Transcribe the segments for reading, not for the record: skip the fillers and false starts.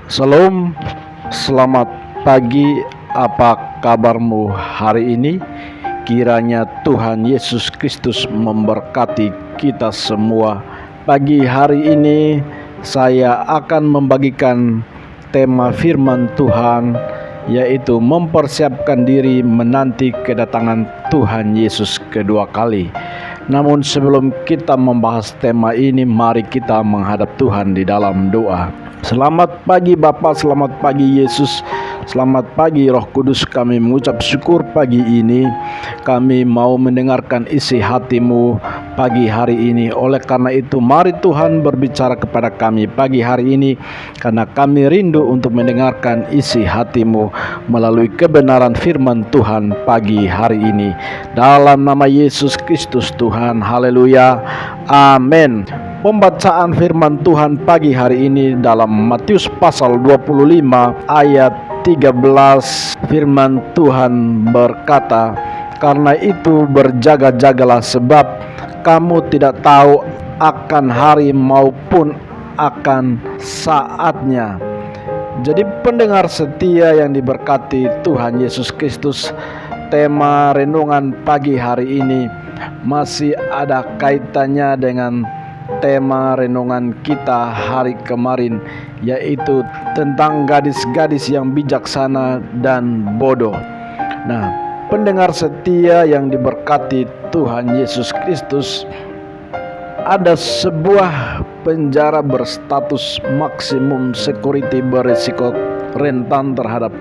Salam, selamat pagi. Apa kabarmu hari ini? Kiranya Tuhan Yesus Kristus memberkati kita semua. Pagi hari ini saya akan membagikan tema firman Tuhan, yaitu mempersiapkan diri menanti kedatangan Tuhan Yesus kedua kali. Namun sebelum kita membahas tema ini, mari kita menghadap Tuhan di dalam doa. Selamat pagi Bapa, selamat pagi Yesus, selamat pagi Roh Kudus. Kami mengucap syukur pagi ini. Kami mau mendengarkan isi hati-Mu pagi hari ini. Oleh karena itu, mari Tuhan berbicara kepada kami pagi hari ini, karena kami rindu untuk mendengarkan isi hati-Mu melalui kebenaran firman Tuhan pagi hari ini. Dalam nama Yesus Kristus Tuhan, haleluya, amin. Pembacaan firman Tuhan pagi hari ini dalam Matius pasal 25 ayat 13. Firman Tuhan berkata, "Karena itu berjaga-jagalah, sebab kamu tidak tahu akan hari maupun akan saatnya." Jadi pendengar setia yang diberkati Tuhan Yesus Kristus, tema renungan pagi hari ini masih ada kaitannya dengan tema renungan kita hari kemarin, yaitu tentang gadis-gadis yang bijaksana dan bodoh. Nah, pendengar setia yang diberkati Tuhan Yesus Kristus, ada sebuah penjara berstatus maksimum security berisiko rentan terhadap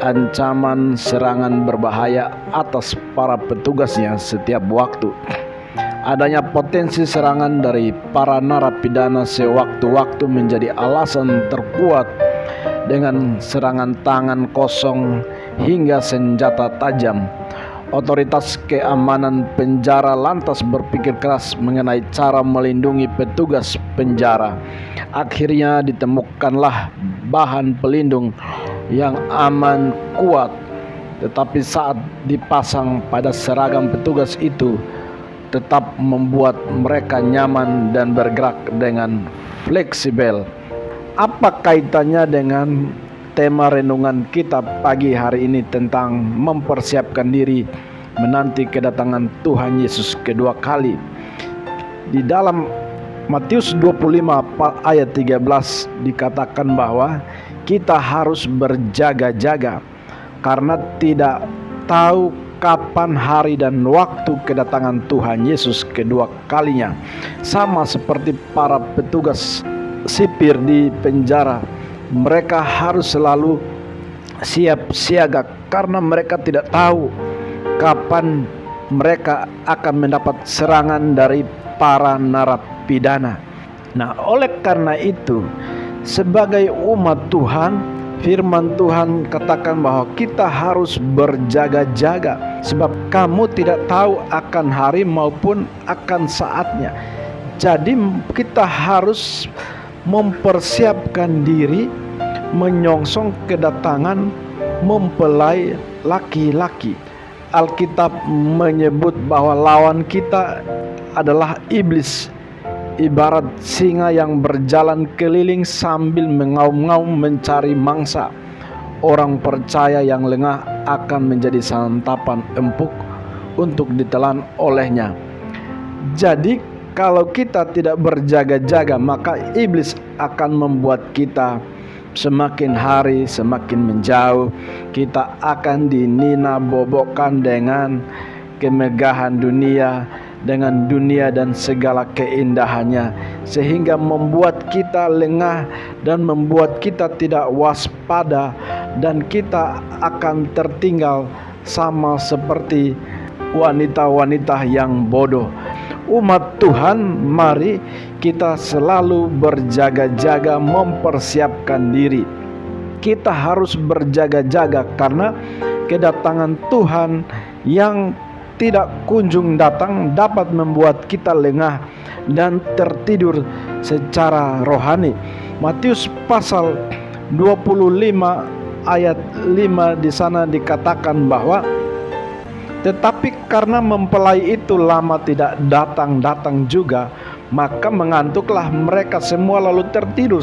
ancaman serangan berbahaya atas para petugasnya setiap waktu. Adanya potensi serangan dari para narapidana sewaktu-waktu menjadi alasan terkuat, dengan serangan tangan kosong hingga senjata tajam. Otoritas keamanan penjara lantas berpikir keras mengenai cara melindungi petugas penjara. Akhirnya ditemukanlah bahan pelindung yang aman, kuat, tetapi saat dipasang pada seragam petugas itu tetap membuat mereka nyaman dan bergerak dengan fleksibel. Apa kaitannya dengan tema renungan kita pagi hari ini tentang mempersiapkan diri menanti kedatangan Tuhan Yesus kedua kali? Di dalam Matius 25 ayat 13 dikatakan bahwa kita harus berjaga-jaga karena tidak tahu kapan hari dan waktu kedatangan Tuhan Yesus kedua kalinya. Sama seperti para petugas sipir di penjara, mereka harus selalu siap siaga karena mereka tidak tahu kapan mereka akan mendapat serangan dari para narapidana. Nah, oleh karena itu, sebagai umat Tuhan, firman Tuhan katakan bahwa kita harus berjaga-jaga, sebab kamu tidak tahu akan hari maupun akan saatnya. Jadi kita harus mempersiapkan diri menyongsong kedatangan mempelai laki-laki. Alkitab menyebut bahwa lawan kita adalah iblis, ibarat singa yang berjalan keliling sambil mengaum-ngaum mencari mangsa. Orang percaya yang lengah akan menjadi santapan empuk untuk ditelan olehnya. Jadi kalau kita tidak berjaga-jaga, maka iblis akan membuat kita semakin hari semakin menjauh. Kita akan dinina-bobokkan dengan kemegahan dunia, dengan dunia dan segala keindahannya, sehingga membuat kita lengah dan membuat kita tidak waspada, dan kita akan tertinggal sama seperti wanita-wanita yang bodoh. Umat Tuhan, mari kita selalu berjaga-jaga mempersiapkan diri. Kita harus berjaga-jaga karena kedatangan Tuhan yang tidak kunjung datang dapat membuat kita lengah dan tertidur secara rohani. Matius pasal 25 ayat 5 di sana dikatakan bahwa tetapi karena mempelai itu lama tidak datang juga, maka mengantuklah mereka semua lalu tertidur.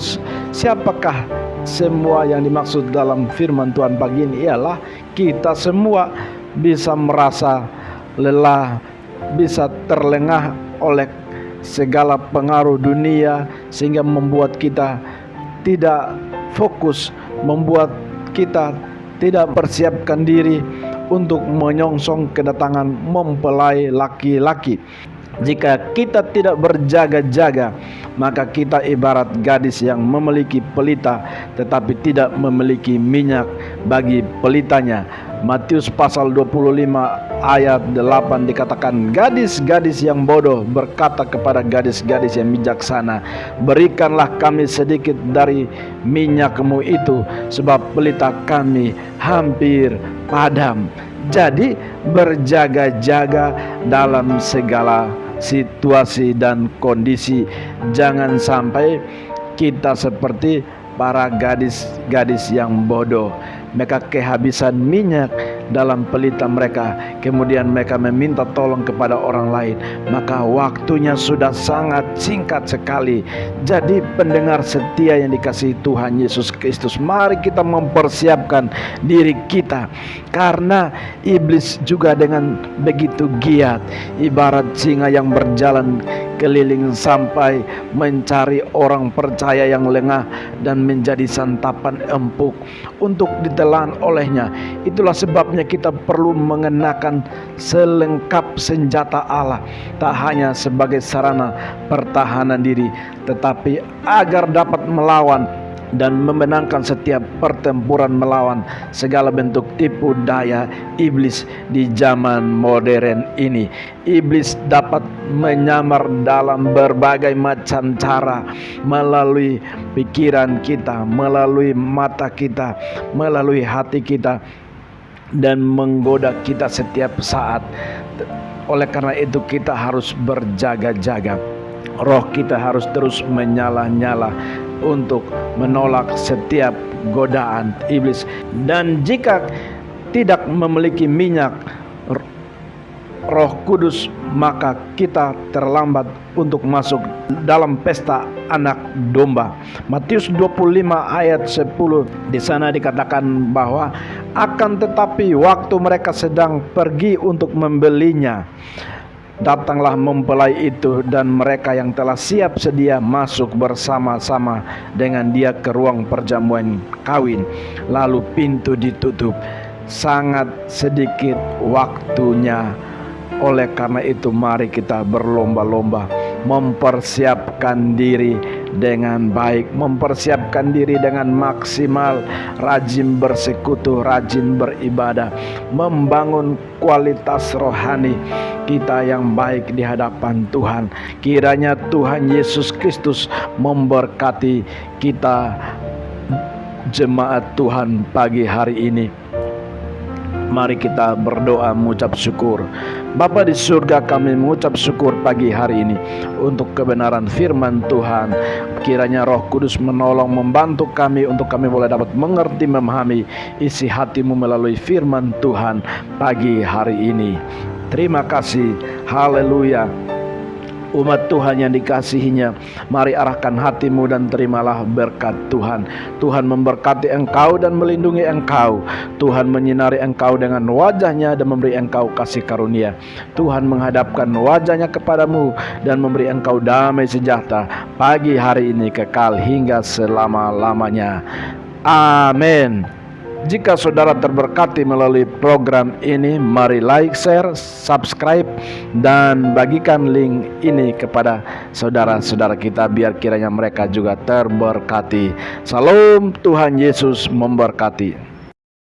Siapakah semua yang dimaksud dalam firman Tuhan pagi ini ialah kita semua bisa merasa lelah, bisa terlengah oleh segala pengaruh dunia, sehingga membuat kita tidak fokus, membuat kita tidak persiapkan diri untuk menyongsong kedatangan mempelai laki-laki. Jika kita tidak berjaga-jaga, maka kita ibarat gadis yang memiliki pelita tetapi tidak memiliki minyak bagi pelitanya. Matius pasal 25 ayat 8 dikatakan, gadis-gadis yang bodoh berkata kepada gadis-gadis yang bijaksana, berikanlah kami sedikit dari minyakmu itu, sebab pelita kami hampir padam. Jadi berjaga-jaga dalam segala situasi dan kondisi. Jangan sampai kita seperti para gadis-gadis yang bodoh. Mereka kehabisan minyak dalam pelita mereka, kemudian mereka meminta tolong kepada orang lain, maka waktunya sudah sangat singkat sekali. Jadi pendengar setia yang dikasihi Tuhan Yesus Kristus, mari kita mempersiapkan diri kita, karena iblis juga dengan begitu giat, ibarat singa yang berjalan keliling sampai mencari orang percaya yang lengah dan menjadi santapan empuk untuk ditelan olehnya. Itulah sebabnya kita perlu mengenakan selengkap senjata Allah, tak hanya sebagai sarana pertahanan diri, tetapi agar dapat melawan dan memenangkan setiap pertempuran melawan segala bentuk tipu daya iblis di zaman modern ini. Iblis dapat menyamar dalam berbagai macam cara, melalui pikiran kita, melalui mata kita, melalui hati kita, dan menggoda kita setiap saat. Oleh karena itu kita harus berjaga-jaga. Roh kita harus terus menyala-nyala untuk menolak setiap godaan iblis. Dan jika tidak memiliki minyak Roh Kudus, maka kita terlambat untuk masuk dalam pesta anak domba. Matius 25 ayat 10, di sana dikatakan bahwa akan tetapi waktu mereka sedang pergi untuk membelinya, datanglah mempelai itu, dan mereka yang telah siap sedia masuk bersama-sama dengan dia ke ruang perjamuan kawin. Lalu pintu ditutup. Sangat sedikit waktunya. Oleh karena itu mari kita berlomba-lomba mempersiapkan diri dengan baik, mempersiapkan diri dengan maksimal, rajin bersekutu, rajin beribadah, membangun kualitas rohani kita yang baik di hadapan Tuhan. Kiranya Tuhan Yesus Kristus memberkati kita jemaat Tuhan pagi hari ini. Mari kita berdoa mengucap syukur. Bapa di surga, kami mengucap syukur pagi hari ini untuk kebenaran firman Tuhan. Kiranya Roh Kudus menolong, membantu kami untuk kami boleh dapat mengerti, memahami isi hati-Mu melalui firman Tuhan pagi hari ini. Terima kasih. Haleluya. Umat Tuhan yang dikasihinya, mari arahkan hatimu dan terimalah berkat Tuhan. Tuhan memberkati engkau dan melindungi engkau. Tuhan menyinari engkau dengan wajahnya dan memberi engkau kasih karunia. Tuhan menghadapkan wajahnya kepadamu dan memberi engkau damai sejahtera pagi hari ini kekal hingga selama-lamanya. Amin. Jika saudara terberkati melalui program ini, mari like, share, subscribe, dan bagikan link ini kepada saudara-saudara kita, biar kiranya mereka juga terberkati. Salam, Tuhan Yesus memberkati.